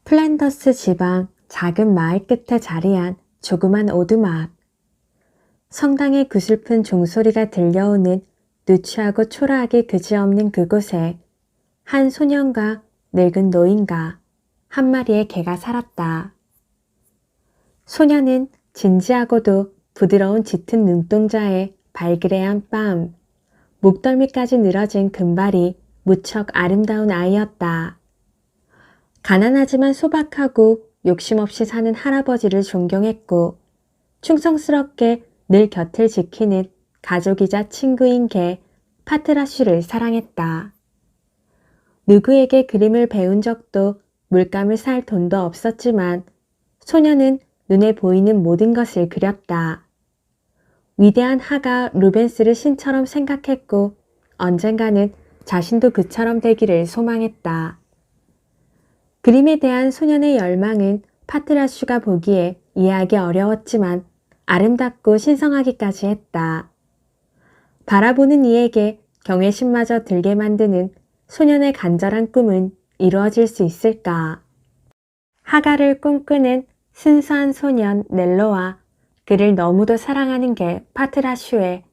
플랜더스 지방 작은 마을 끝에 자리한 조그만 오두막. 성당의 구슬픈 종소리가 들려오는 누추하고 초라하게 그지없는 그곳에 한 소년과 늙은 노인과 한 마리의 개가 살았다. 소년은 진지하고도 부드러운 짙은 눈동자에 발그레한 뺨, 목덜미까지 늘어진 금발이 무척 아름다운 아이였다. 가난하지만 소박하고 욕심 없이 사는 할아버지를 존경했고 충성스럽게 늘 곁을 지키는 가족이자 친구인 개 파트라슈를 사랑했다. 누구에게 그림을 배운 적도 물감을 살 돈도 없었지만 소녀는 눈에 보이는 모든 것을 그렸다. 위대한 화가 루벤스를 신처럼 생각했고 언젠가는 자신도 그처럼 되기를 소망했다. 그림에 대한 소년의 열망은 파트라슈가 보기에 이해하기 어려웠지만 아름답고 신성하기까지 했다. 바라보는 이에게 경외심마저 들게 만드는 소년의 간절한 꿈은 이루어질 수 있을까? 하가를 꿈꾸는 순수한 소년 넬로와 그를 너무도 사랑하는 개 파트라슈의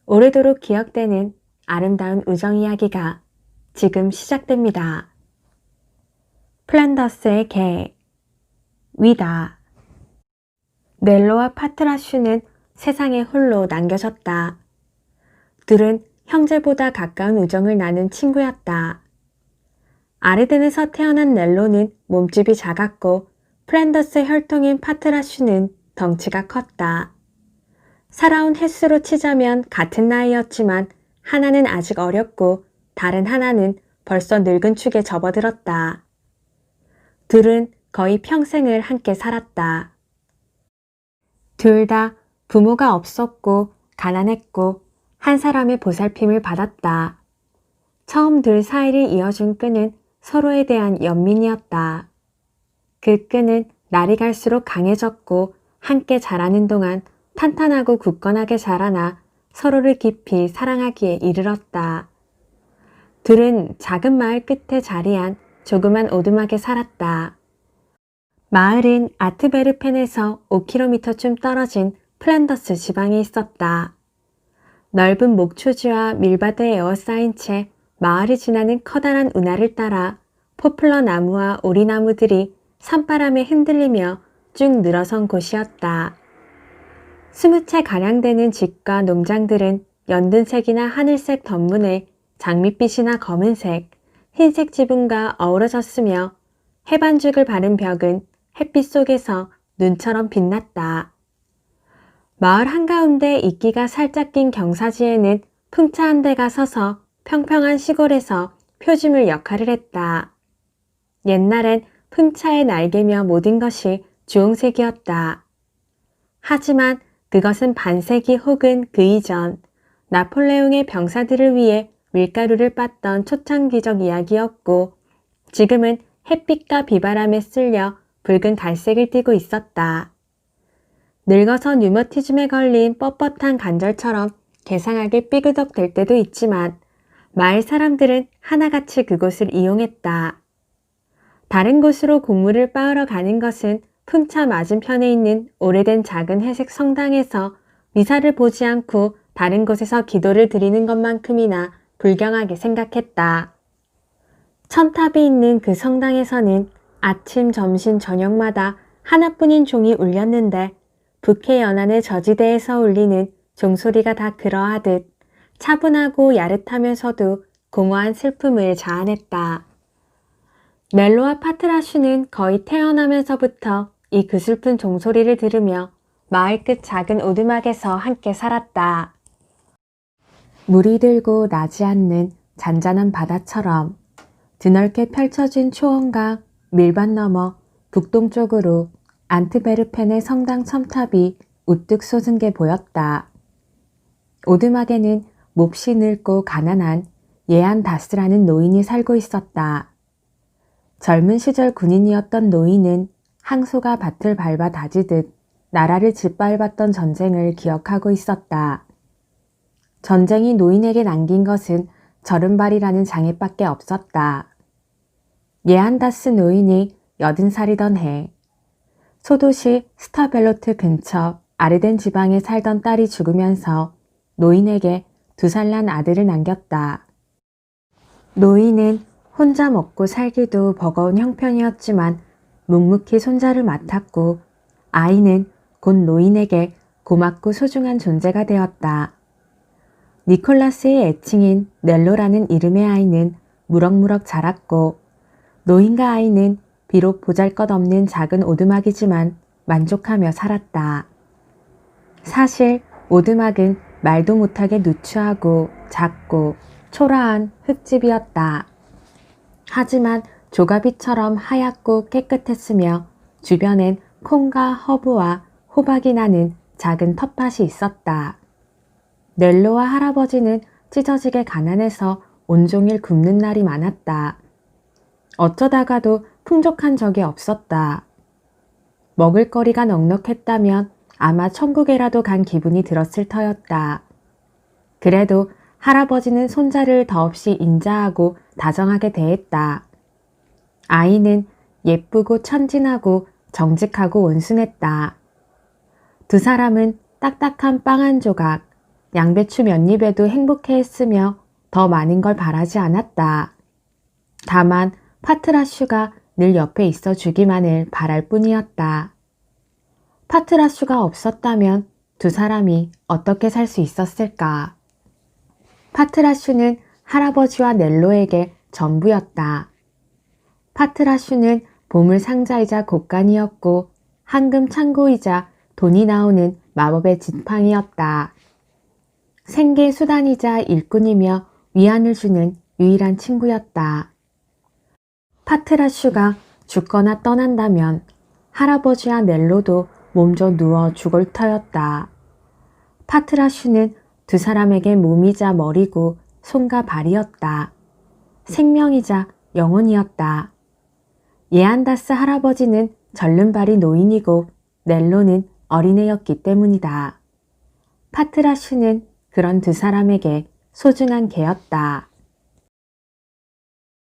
오래도록 기억되는 아름다운 우정 이야기가 지금 시작됩니다. 플란더스의 개. 위다. 넬로와 파트라슈는 세상에 홀로 남겨졌다. 둘은 형제보다 가까운 우정을 나눈 친구였다. 아르덴에서 태어난 넬로는 몸집이 작았고 플란더스 혈통인 파트라슈는 덩치가 컸다. 살아온 횟수로 치자면 같은 나이였지만 하나는 아직 어렸고 다른 하나는 벌써 늙은 축에 접어들었다. 둘은 거의 평생을 함께 살았다. 둘 다 부모가 없었고 가난했고 한 사람의 보살핌을 받았다. 처음 둘 사이를 이어준 끈은 서로에 대한 연민이었다. 그 끈은 날이 갈수록 강해졌고 함께 자라는 동안 탄탄하고 굳건하게 자라나 서로를 깊이 사랑하기에 이르렀다. 둘은 작은 마을 끝에 자리한 조그만 오두막에 살았다. 마을은 아트베르펜에서 5km쯤 떨어진 플란더스 지방에 있었다. 넓은 목초지와 밀바드에 에워싸인 채 마을을 지나는 커다란 운하를 따라 포플러 나무와 오리나무들이 산바람에 흔들리며 쭉 늘어선 곳이었다. 20채 가량 되는 집과 농장들은 연든색이나 하늘색 덧문에 장밋빛이나 검은색, 흰색 지붕과 어우러졌으며 해반죽을 바른 벽은 햇빛 속에서 눈처럼 빛났다. 마을 한가운데 이끼가 살짝 낀 경사지에는 풍차 한 대가 서서 평평한 시골에서 표지물 역할을 했다. 옛날엔 풍차의 날개며 모든 것이 주홍색이었다. 하지만 그것은 반세기 혹은 그 이전 나폴레옹의 병사들을 위해 밀가루를 빻던 초창기적 이야기였고 지금은 햇빛과 비바람에 쓸려 붉은 갈색을 띠고 있었다. 늙어서 류머티즘에 걸린 뻣뻣한 관절처럼 괴상하게 삐그덕될 때도 있지만 마을 사람들은 하나같이 그곳을 이용했다. 다른 곳으로 곡물을 빻으러 가는 것은 풍차 맞은편에 있는 오래된 작은 회색 성당에서 미사를 보지 않고 다른 곳에서 기도를 드리는 것만큼이나 불경하게 생각했다. 천탑이 있는 그 성당에서는 아침, 점심, 저녁마다 하나뿐인 종이 울렸는데 북해 연안의 저지대에서 울리는 종소리가 다 그러하듯 차분하고 야릇하면서도 공허한 슬픔을 자아냈다. 넬로와 파트라슈는 거의 태어나면서부터 이 그슬픈 종소리를 들으며 마을 끝 작은 오두막에서 함께 살았다. 물이 들고 나지 않는 잔잔한 바다처럼 드넓게 펼쳐진 초원과 밀밭 너머 북동쪽으로 안트베르펜의 성당 첨탑이 우뚝 솟은 게 보였다. 오두막에는 몹시 늙고 가난한 예안 다스라는 노인이 살고 있었다. 젊은 시절 군인이었던 노인은 항소가 밭을 밟아 다지듯 나라를 짓밟았던 전쟁을 기억하고 있었다. 전쟁이 노인에게 남긴 것은 절은발이라는 장애밖에 없었다. 예안다스 노인이 80살이던 해, 소도시 스타벨로트 근처 아르덴 지방에 살던 딸이 죽으면서 노인에게 2살 난 아들을 남겼다. 노인은 혼자 먹고 살기도 버거운 형편이었지만 묵묵히 손자를 맡았고 아이는 곧 노인에게 고맙고 소중한 존재가 되었다. 니콜라스의 애칭인 넬로라는 이름의 아이는 무럭무럭 자랐고 노인과 아이는 비록 보잘것없는 작은 오두막이지만 만족하며 살았다. 사실 오두막은 말도 못하게 누추하고 작고 초라한 흙집이었다. 하지만 조가비처럼 하얗고 깨끗했으며 주변엔 콩과 허브와 호박이 나는 작은 텃밭이 있었다. 넬로와 할아버지는 찢어지게 가난해서 온종일 굶는 날이 많았다. 어쩌다가도 풍족한 적이 없었다. 먹을거리가 넉넉했다면 아마 천국에라도 간 기분이 들었을 터였다. 그래도 할아버지는 손자를 더없이 인자하고 다정하게 대했다. 아이는 예쁘고 천진하고 정직하고 온순했다. 2사람은 딱딱한 빵 한 조각, 양배추 몇 입에도 행복해했으며 더 많은 걸 바라지 않았다. 다만 파트라슈가 늘 옆에 있어 주기만을 바랄 뿐이었다. 파트라슈가 없었다면 2사람이 어떻게 살 수 있었을까? 파트라슈는 할아버지와 넬로에게 전부였다. 파트라슈는 보물 상자이자 곡간이었고 황금 창고이자 돈이 나오는 마법의 지팡이였다. 생계 수단이자 일꾼이며 위안을 주는 유일한 친구였다. 파트라슈가 죽거나 떠난다면 할아버지와 넬로도 몸져 누워 죽을 터였다. 파트라슈는 2사람에게 몸이자 머리고 손과 발이었다. 생명이자 영혼이었다. 예안다스 할아버지는 절름발이 노인이고 넬로는 어린애였기 때문이다. 파트라슈는 그런 2사람에게 소중한 개였다.